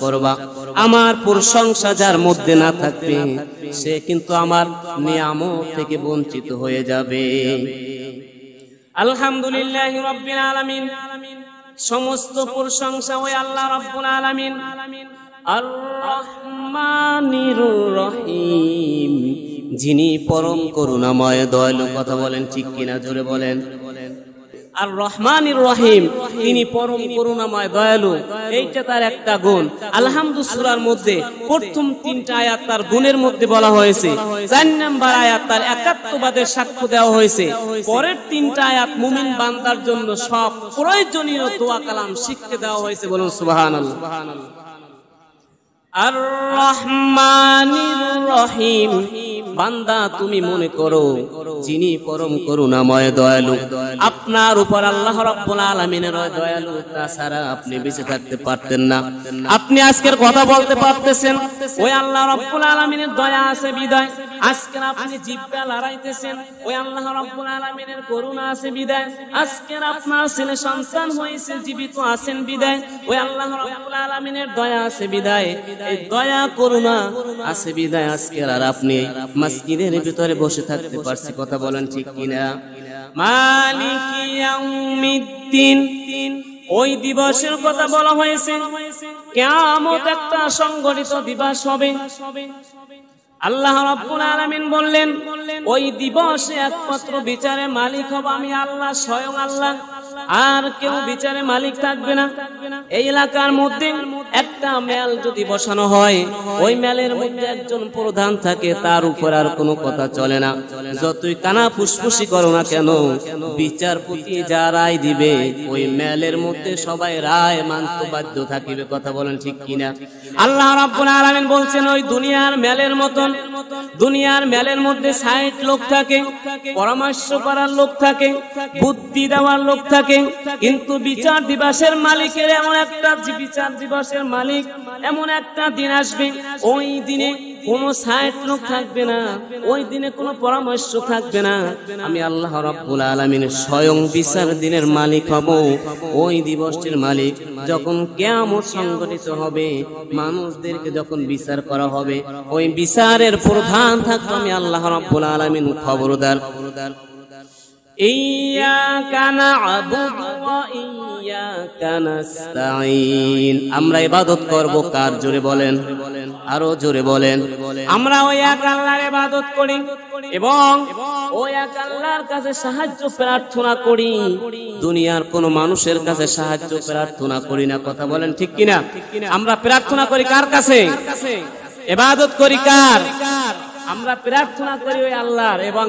করবা, আমার প্রশংসা যার মধ্যে না থাকবে সে কিন্তু আমার নিয়ামত থেকে বঞ্চিত হয়ে যাবে। আলহামদুলিল্লাহি রাব্বিল আলামিন, সমস্ত প্রশংসা ওই আল্লাহ রাব্বুল আলামিন। আর রহমানির রহিম, যিনি পরম করুণাময় দয়ালু। কথা বলেন ঠিক কিনা, জোরে বলেন। আর রহমানির রহিম, তিনি পরম করুণাময় দয়ালু, এইটা তার একটা গুণ। আলহামদু সূরার মধ্যে প্রথম 3টা আয়াত তার গুণের মধ্যে বলা হয়েছে, 4 নম্বর আয়াত তার একাত্মবাদের সাক্ষ্য দেওয়া হয়েছে, পরের 3টা আয়াত মুমিন বান্দার জন্য সব প্রয়োজনীয় দোয়া কালাম শিখতে দেওয়া হয়েছে। বলুন সুবহানাল্লাহ। আর রহমানির রহিম, বান্দা তুমি মনে করো যিনি পরম করুণাময় দয়ালু, আপনার উপর আল্লাহ রাব্বুল আলামিনের দয়ালু, তাছাড়া আপনি বেঁচে থাকতে পারতেন না। আপনি আজকের কথা বলতে পারতেছেন, ওই আল্লাহ রাব্বুল আলামিনের দয়া আছে বিদায় আজকের আপনি জিহ্বা লড়াইতেছেন, ওই আল্লাহ রাব্বুল আলামিনের করুণা আছে বিদায় আজকের আপনার ছেলে সন্তান হয়েছে, জীবিত আছেন বিদায় ওই আল্লাহ রাব্বুল আলামিনের দয়া আছে বিদায়, এই দয়া করুণা আছে বিদায় আজকের আর আপনি মসজিদের ভিতরে বসে থাকতে পারছি। কথা বলেন ঠিক কিনা। মালিকি ইয়াউমিদ্দিন, ওই দিবসের কথা বলা হয়েছে, কিয়ামত একটা সংগঠিত দিবস হবে। আল্লাহ রাব্বুল আলামিন বললেন, ওই দিবসে একমাত্র বিচারের মালিক হব আমি আল্লাহ, স্বয়ং আল্লাহ, আর কেউ বিচারে মালিক থাকবে না। এই এলাকার মধ্যে একটা মেল যদি বসানো হয়, ওই মেলের মধ্যে একজন প্রধান থাকে, তার উপর আর কোনো কথা চলে না। যতই কানা ফুসফুসি করো না কেন, বিচারপতি যা রায় দিবে ওই মেলের মধ্যে সবাই রায় মানতে বাধ্য থাকিবে। কথা বলেন ঠিক কিনা। আল্লাহ রাব্বুল আলামিন বলছেন, ওই দুনিয়ার মেলের মতন, দুনিয়ার মেলের মধ্যে 60 লোক থাকে, পরামর্শ করার লোক থাকে, বুদ্ধি দেওয়ার লোক থাকে, কিন্তু বিচার দিবসের মালিকের এমন একটা, বিচার দিবসের মালিক এমন একটা দিন আসবে, ওই দিনে কোন 60 লোক থাকবে না, ওই দিনে কোনো পরামর্শ থাকবে না। আমি আল্লাহ রাব্বুল আলামিন স্বয়ং বিচার দিনের মালিক হব। ওই দিবসের মালিক যখন কিয়ামত সংগঠিত হবে, মানুষদেরকে যখন বিচার করা হবে, ওই বিচারের প্রধান থাকবে আমি আল্লাহ রাব্বুল আলামিন। খবরদার, ইয়্যাকা না'বুদু ওয়া ইয়্যাকা নাস্তাঈন, আমরা ইবাদত করব কার? জোরে বলেন, আরো জোরে বলেন। আমরা ওই এক আল্লাহর ইবাদত করি এবং ওই এক আল্লাহর কাছে সাহায্য প্রার্থনা করি, দুনিয়ার কোন মানুষের কাছে সাহায্য প্রার্থনা করি না। কথা বলেন ঠিক কিনা। আমরা প্রার্থনা করি কার কাছে? ইবাদত করি কার? আমরা প্রার্থনা করি ওই আল্লাহর, এবং